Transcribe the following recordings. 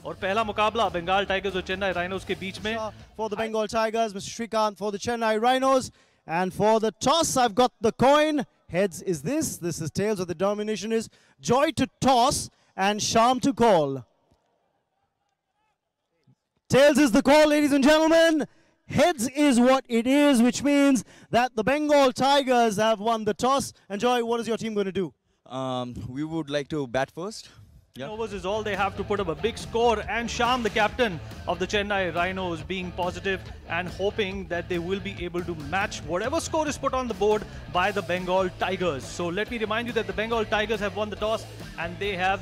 और पहला मुकाबला बंगाल टाइगर्स और चेन्नई राइनोज के बीच में. For the Bengal Tigers, Mr. Srikanth for the Chennai Rhinos. And for the toss, I've got the coin. Heads is this. This is tails. So the domination is Joy to toss and Sham to call. Tails is the call, ladies and gentlemen. Heads is what it is, which means that the Bengal Tigers have won the toss. And Joy, what is your team going to do? We would like to bat first. Yeah. Overs is all they have to put up a big score, and Sham, the captain of the Chennai Rhinos, being positive and hoping that they will be able to match whatever score is put on the board by the Bengal Tigers. So let me remind you that the Bengal Tigers have won the toss and they have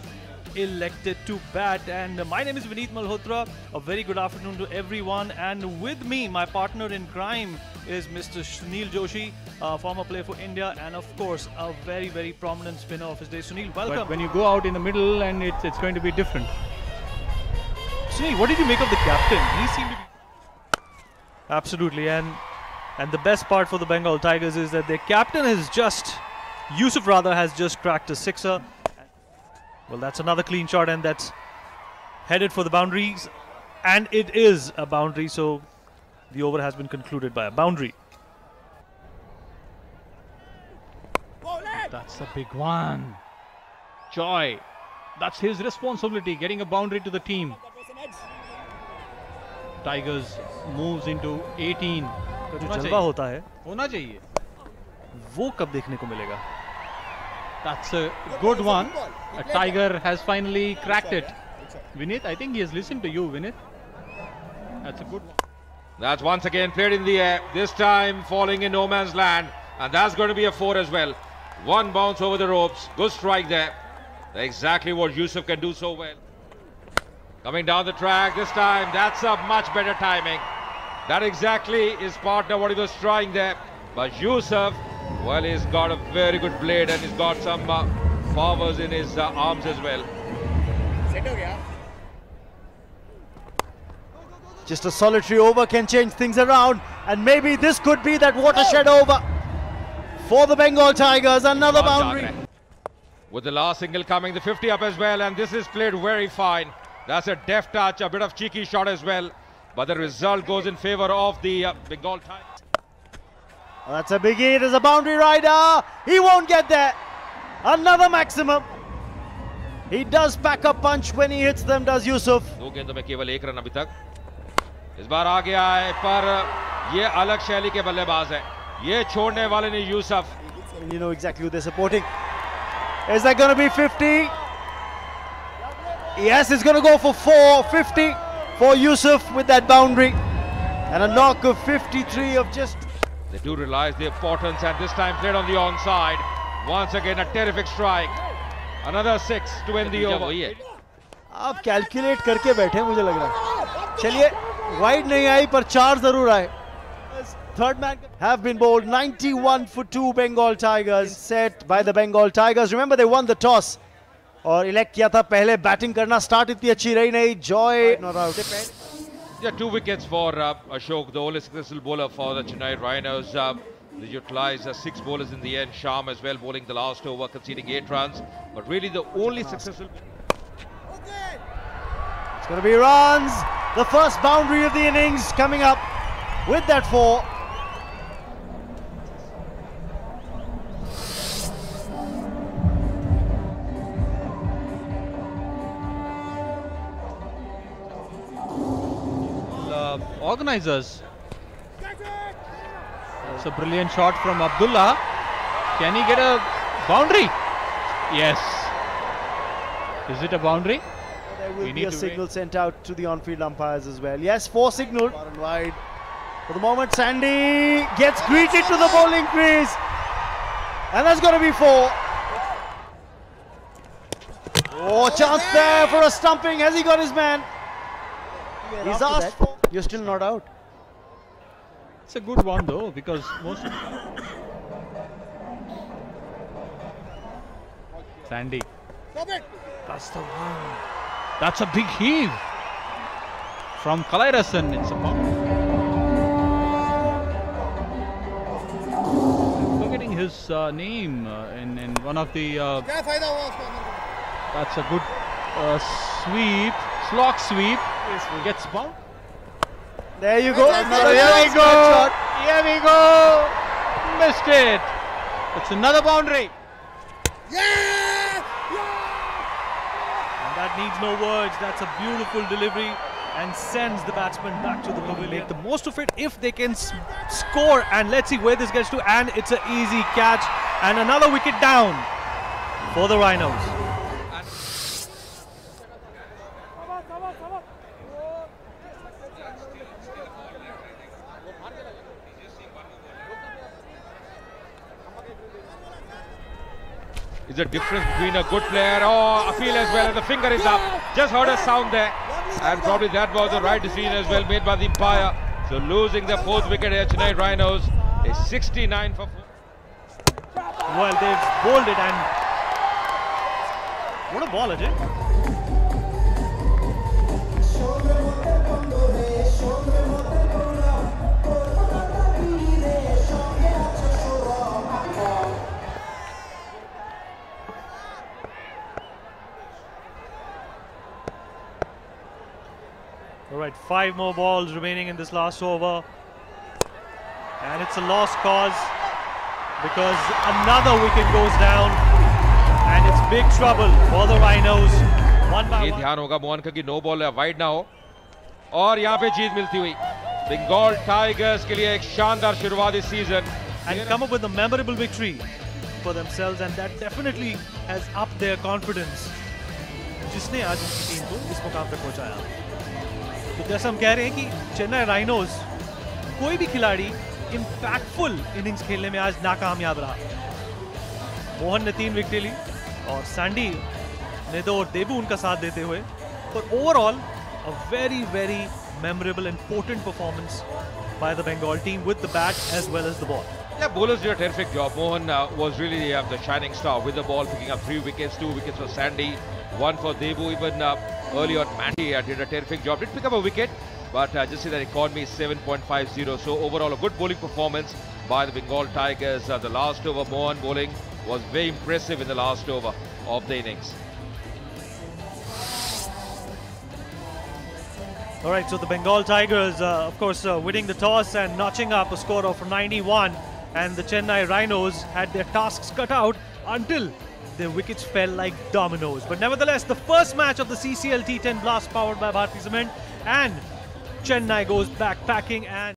elected to bat. And my name is Vineet Malhotra. A very good afternoon to everyone, and with me, my partner in crime is Mr. Sunil Joshi, former player for India, and of course a very, very prominent spinner of his day. Sunil, welcome. But when you go out in the middle, and it's going to be different. Sunil, what did you make of the captain? He seemed to be absolutely, and the best part for the Bengal Tigers is that their captain has just, Yusuf rather, has just cracked a sixer. Well, that's another clean shot, and that's headed for the boundaries, and it is a boundary, so the over has been concluded by a boundary. That's a big one. Joy, that's his responsibility, getting a boundary to the team. Tigers moves into 18. तो जो जलवा होता है होना चाहिए. वो कब देखने को मिलेगा? That's a good one. A Tiger has finally cracked it. Vineet, I think he has listened to you, Vineet. That's a good one. That's once again played in the air, this time falling in no man's land, and that's going to be a 4 as well. One bounce over the ropes, good strike there. Exactly what Yusuf can do so well. Coming down the track this time, that's a much better timing. That exactly is partner what he was trying there. But Yusuf, well, he's got a very good blade and he's got some powers in his arms as well. Just a solitary over can change things around, and maybe this could be that watershed over for the Bengal Tigers. Another boundary. With the last single coming, the 50 up as well, and this is played very fine. That's a deft touch, a bit of cheeky shot as well, but the result goes in favor of the Bengal Tigers. That's a biggie. It is a boundary rider. He won't get there. Another maximum. He does pack a punch when he hits them, does Yusuf. दो गेंदों में केवल एक run अभी तक. इस बार आ गया है, पर ये अलग शैली के बल्लेबाज हैं. ये छोड़ने वाले नहीं Yusuf. You know exactly who they're supporting. Is that going to be 50? Yes, it's going to go for 450 for Yusuf with that boundary. And a knock of 53 of just... They do realize the importance, and this time played on the onside. Once again, a terrific strike. Another 6 to end the over. आप calculate करके बैठे मुझे लग रहा है. चलिए, wide नहीं आई पर 4 जरूर आए. Third man have been bowled. 91 for 2 Bengal Tigers set by the Bengal Tigers. Remember they won the toss और elect किया था पहले batting करना. Start इतनी अच्छी रही नहीं. Joy not out. Yeah, 2 wickets for Ashok, the only successful bowler for the Chennai Rhinos. They utilized 6 bowlers in the end. Sham as well bowling the last over, conceding 8 runs. But really the only successful... It's going to be runs. The first boundary of the innings coming up with that 4. Organizers. It's a brilliant shot from Abdullah. Can he get a boundary? Yes. Is it a boundary? There will be a signal sent out to the on-field umpires as well. Yes, 4 signal. Far and wide. For the moment, Sandy gets greeted to the bowling crease. And that's going to be 4. Oh, chance there for a stumping. Has he got his man? He's asked for. You're still not out. It's a good one though, because most... Sandy. That's the one. That's a big heave. From Kalairasan, it's a pop. I'm forgetting his name in one of the... that's a good sweep. slog sweep. Gets bounced. There you go. Another Here we nice go. shot. Here we go. Missed it. It's another boundary. And that needs no words. That's a beautiful delivery and sends the batsman back to the pavilion. Make the most of it if they can score. And let's see where this gets to. And it's an easy catch. And another wicket down for the Rhinos. Is a difference between a good player. Oh, Afil as well, and the finger is up. Just heard a sound there. And probably that was the right decision as well made by the umpire. So losing the 4th wicket here, Chennai Rhinos is 69 for 4. Well, they've bowled it, and what a ball, Ajay. All right, 5 more balls remaining in this last over. And it's a lost cause because another wicket goes down and it's big trouble for the Rhinos. One by ये one. ध्यान होगा मोहन का कि no ball है, wide ना हो और यहाँ पे जीत मिलती हुई बंगाल टाइगर्स के लिए एक शानदार शुरुआत इस season And come up with a memorable victory for themselves, and that definitely has upped their confidence. जिसने आज उनकी टीम को इस मुकाम तक पहुंचाया. तो जैसा हम कह रहे हैं कि चेन्नई राइनोज कोई भी खिलाड़ी इंपैक्टफुल इनिंग्स खेलने में आज नाकामयाब रहा. मोहन ने 3 विकेट ली और सैंडी ने 2 और देबू उनका साथ देते हुए. पर overall a very memorable and potent performance by the Bengal team with the bat as well as the ball. Yeah, bowlers did a terrific job. Mohan was really the shining star with the ball, picking up 3 wickets, 2 wickets for Sandy, 1 for Debu. Even early on, Matty did a terrific job. Did pick up a wicket, but just see that economy is 7.50. So overall, a good bowling performance by the Bengal Tigers. The last over, Mohan bowling was very impressive in the last over of the innings. All right, so the Bengal Tigers, of course, winning the toss and notching up a score of 91. And the Chennai Rhinos had their tasks cut out until their wickets fell like dominoes. But nevertheless, the first match of the CCL T10 Blast powered by Bharti Cement, and Chennai goes back packing and